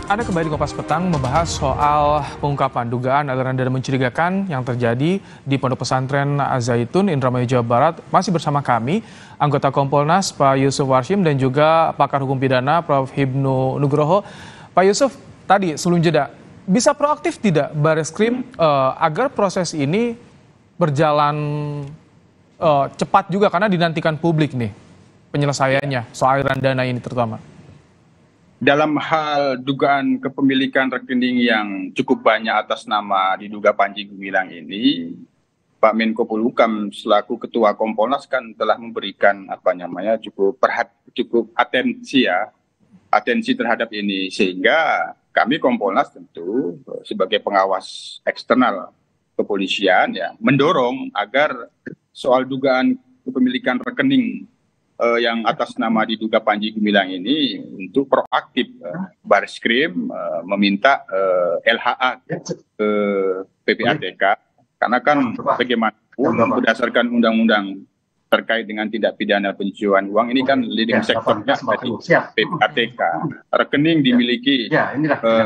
Anda kembali di Kompas Petang membahas soal pengungkapan dugaan aliran dana mencurigakan yang terjadi di Pondok Pesantren Zaitun, Indramayu, Jawa Barat. Masih bersama kami, anggota Kompolnas Pak Yusuf Warshim dan juga pakar hukum pidana Prof. Hipnu Nugroho. Pak Yusuf, tadi sebelum jeda, bisa proaktif tidak Bareskrim agar proses ini berjalan cepat juga karena dinantikan publik nih penyelesaiannya soal aliran dana ini terutama? Dalam hal dugaan kepemilikan rekening yang cukup banyak atas nama diduga Panji Gumilang ini, Pak Menko Polhukam selaku Ketua Kompolnas kan telah memberikan cukup atensi terhadap ini, sehingga kami Kompolnas tentu sebagai pengawas eksternal kepolisian ya mendorong agar soal dugaan kepemilikan rekening yang atas nama diduga Panji Gumilang ini untuk proaktif Bareskrim meminta LHA ke PPATK, karena kan bagaimanapun berdasarkan undang-undang terkait dengan tindak pidana pencucian uang ini kan leading sektornya dari PPATK. Rekening dimiliki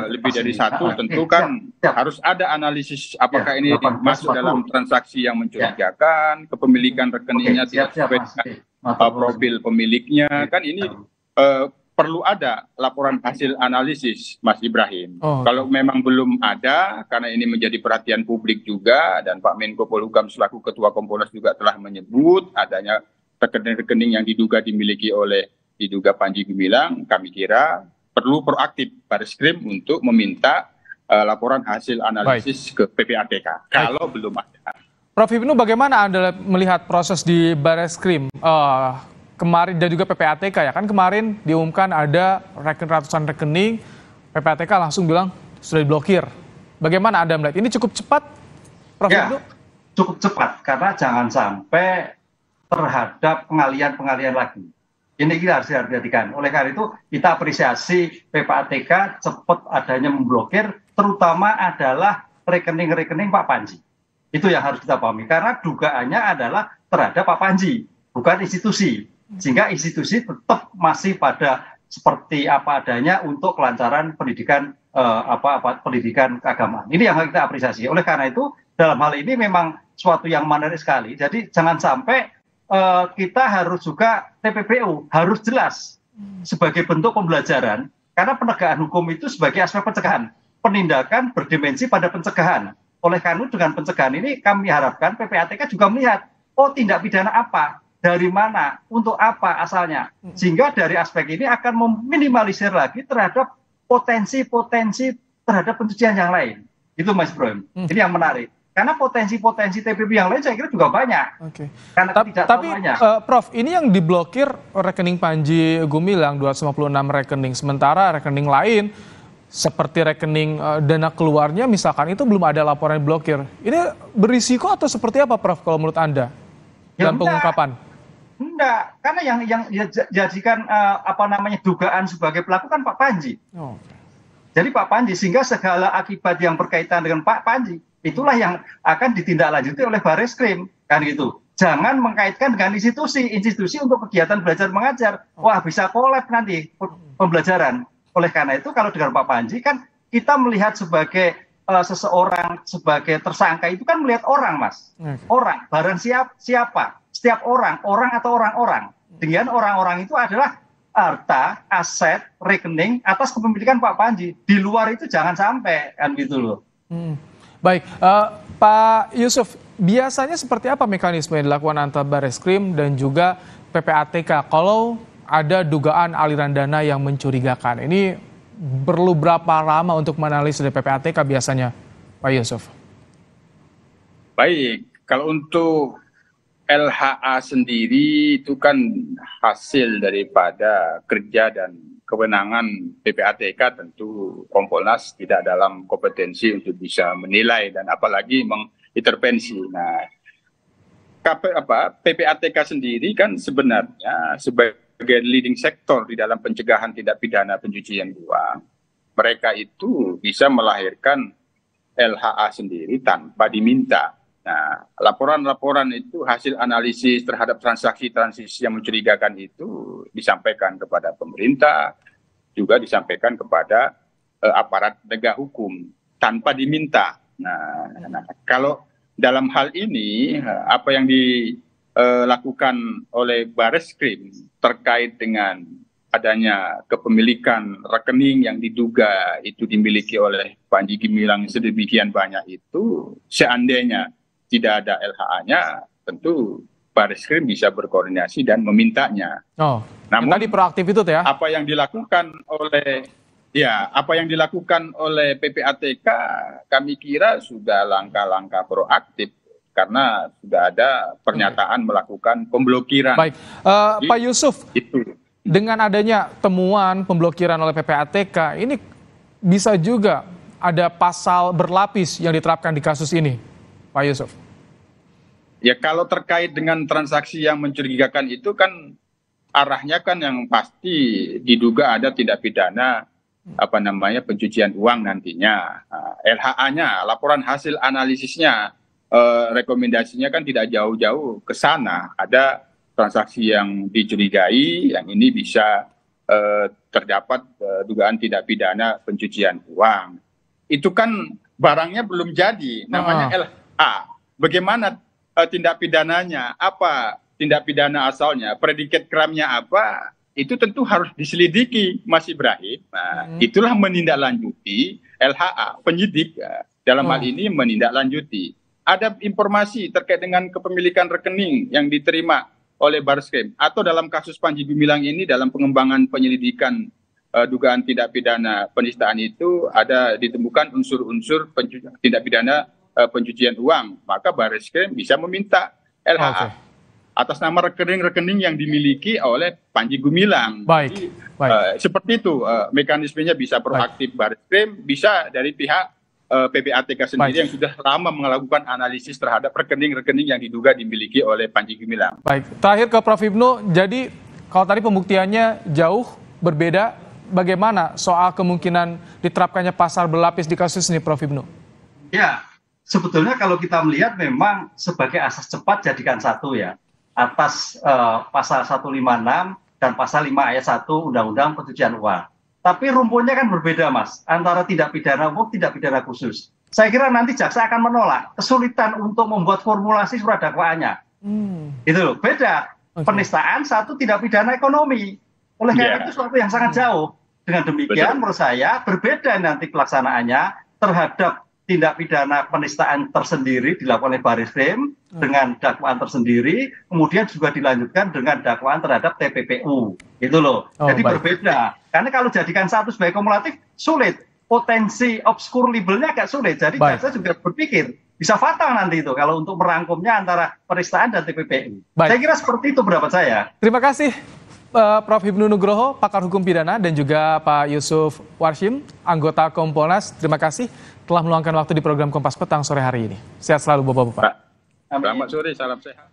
lebih dari satu, tentu kan harus ada analisis apakah ini masuk dalam transaksi yang mencurigakan, kepemilikan rekeningnya tidak sesuai dengan profil pemiliknya, kan ini perlu ada laporan hasil analisis, Mas Ibrahim. Kalau memang belum ada, karena ini menjadi perhatian publik juga, dan Pak Menko Polhukam selaku Ketua Kompolnas juga telah menyebut adanya rekening-rekening yang diduga dimiliki oleh diduga Panji Gumilang, kami kira perlu proaktif Bareskrim untuk meminta laporan hasil analisis ke PPATK, kalau belum ada. Prof. Hipnu, bagaimana Anda melihat proses di Bareskrim kemarin dan juga PPATK ya? Kan kemarin diumumkan ada ratusan rekening, PPATK langsung bilang sudah diblokir. Bagaimana Anda melihat? Ini cukup cepat, Prof. Hipnu? Cukup cepat, karena jangan sampai terhadap pengalian lagi. Ini kita harus diperhatikan. Oleh karena itu, kita apresiasi PPATK cepat adanya memblokir, terutama adalah rekening-rekening Pak Panji. Itu yang harus kita pahami, karena dugaannya adalah terhadap Pak Panji, bukan institusi. Sehingga institusi tetap masih pada seperti apa adanya untuk kelancaran pendidikan pendidikan keagamaan. Ini yang harus kita apresiasi. Oleh karena itu, dalam hal ini memang suatu yang menarik sekali. Jadi jangan sampai kita harus juga TPPU harus jelas sebagai bentuk pembelajaran, karena penegakan hukum itu sebagai aspek pencegahan. Penindakan berdimensi pada pencegahan. Oleh karena dengan pencegahan ini kami harapkan PPATK juga melihat, tindak pidana apa, dari mana, untuk apa asalnya. Sehingga dari aspek ini akan meminimalisir lagi terhadap potensi-potensi terhadap pencucian yang lain. Itu Mas Bro. Ini yang menarik. Karena potensi-potensi TPP yang lain saya kira juga banyak. Karena tapi Prof, ini yang diblokir rekening Panji Gumilang 256 rekening, sementara rekening lain seperti rekening dana keluarnya misalkan itu belum ada laporan blokir. Ini berisiko atau seperti apa, Prof, kalau menurut Anda dalam pengungkapan? Enggak, karena yang jadikan dugaan sebagai pelaku kan Pak Panji. Jadi Pak Panji, sehingga segala akibat yang berkaitan dengan Pak Panji itulah yang akan ditindaklanjuti oleh Bareskrim, kan gitu. Jangan mengkaitkan dengan institusi untuk kegiatan belajar mengajar. Wah, bisa kolab nanti pembelajaran. Oleh karena itu, kalau dengan Pak Panji kan kita melihat sebagai seseorang sebagai tersangka itu kan melihat orang, Mas. Orang, barang siapa? Setiap orang atau orang-orang. Dengan orang-orang itu adalah harta, aset, rekening atas kepemilikan Pak Panji. Di luar itu jangan sampai, kan gitu loh. Baik, Pak Yusuf, biasanya seperti apa mekanisme yang dilakukan antara Bareskrim dan juga PPATK kalau ada dugaan aliran dana yang mencurigakan? Ini perlu berapa lama untuk menganalisis dari PPATK biasanya, Pak Yusuf? Baik, kalau untuk LHA sendiri itu kan hasil daripada kerja dan kewenangan PPATK, tentu Kompolnas tidak dalam kompetensi untuk bisa menilai dan apalagi mengintervensi. Nah, PPATK sendiri kan sebenarnya sebagai leading sektor di dalam pencegahan tindak pidana pencucian uang, mereka itu bisa melahirkan LHA sendiri tanpa diminta. Nah, laporan-laporan itu hasil analisis terhadap transaksi-transaksi yang mencurigakan itu disampaikan kepada pemerintah, juga disampaikan kepada aparat penegak hukum tanpa diminta. Nah, kalau dalam hal ini apa yang dilakukan oleh Bareskrim terkait dengan adanya kepemilikan rekening yang diduga itu dimiliki oleh Panji Gumilang sedemikian banyak itu, seandainya tidak ada LHA-nya, tentu Bareskrim bisa berkoordinasi dan memintanya. Namun tadi proaktif itu ya? Apa yang dilakukan oleh PPATK, kami kira sudah langkah-langkah proaktif karena sudah ada pernyataan melakukan pemblokiran. Baik, Pak Yusuf, dengan adanya temuan pemblokiran oleh PPATK, ini bisa juga ada pasal berlapis yang diterapkan di kasus ini, Pak Yusuf? Ya, kalau terkait dengan transaksi yang mencurigakan itu kan arahnya kan yang pasti diduga ada tindak pidana pencucian uang nantinya. LHA-nya, laporan hasil analisisnya, rekomendasinya kan tidak jauh-jauh ke sana. Ada transaksi yang dicurigai, yang ini bisa terdapat dugaan tindak pidana pencucian uang. Itu kan barangnya belum jadi, namanya LHA. Bagaimana tindak pidananya? Apa tindak pidana asalnya? Predikat krimnya apa? Itu tentu harus diselidiki, Mas Ibrahim. Nah, itulah menindaklanjuti LHA, penyidik dalam hal ini menindaklanjuti. Ada informasi terkait dengan kepemilikan rekening yang diterima oleh Bareskrim, atau dalam kasus Panji Gumilang ini dalam pengembangan penyelidikan dugaan tindak pidana penistaan itu ada ditemukan unsur-unsur tindak pidana pencucian uang, maka Bareskrim bisa meminta LHA. Atas nama rekening-rekening yang dimiliki oleh Panji Gumilang. Baik. Seperti itu mekanismenya, bisa proaktif Bareskrim, bisa dari pihak PPATK sendiri yang sudah lama melakukan analisis terhadap rekening-rekening yang diduga dimiliki oleh Panji Gumilang. Baik, terakhir ke Prof. Ibnu, jadi kalau tadi pembuktiannya jauh berbeda, bagaimana soal kemungkinan diterapkannya pasal berlapis di kasus ini, Prof. Ibnu? Ya, sebetulnya kalau kita melihat memang sebagai asas cepat jadikan satu ya, atas pasal 156 dan pasal 5 ayat 1 Undang-Undang Pencucian Uang. Tapi rumputnya kan berbeda, Mas, antara tindak pidana umum, tindak pidana khusus. Saya kira nanti jaksa akan menolak, kesulitan untuk membuat formulasi surat dakwaannya. Itu loh, beda. Penistaan satu tindak pidana ekonomi. Oleh karena itu suatu yang sangat jauh. Dengan demikian menurut saya berbeda nanti pelaksanaannya terhadap tindak pidana penistaan tersendiri dilakukan oleh Bareskrim dengan dakwaan tersendiri, kemudian juga dilanjutkan dengan dakwaan terhadap TPPU. Itu loh. Jadi berbeda. Karena kalau jadikan satu sebagai kumulatif sulit, potensi obskur labelnya agak sulit. Jadi jaksa juga berpikir bisa fatal nanti itu kalau untuk merangkumnya antara penistaan dan TPPU. Saya kira seperti itu pendapat saya. Terima kasih Prof. Ibnu Nugroho, pakar hukum pidana, dan juga Pak Yusuf Warshim, anggota Kompolnas. Terima kasih telah meluangkan waktu di program Kompas Petang sore hari ini. Sehat selalu Bapak-Bapak. Selamat sore, salam sehat.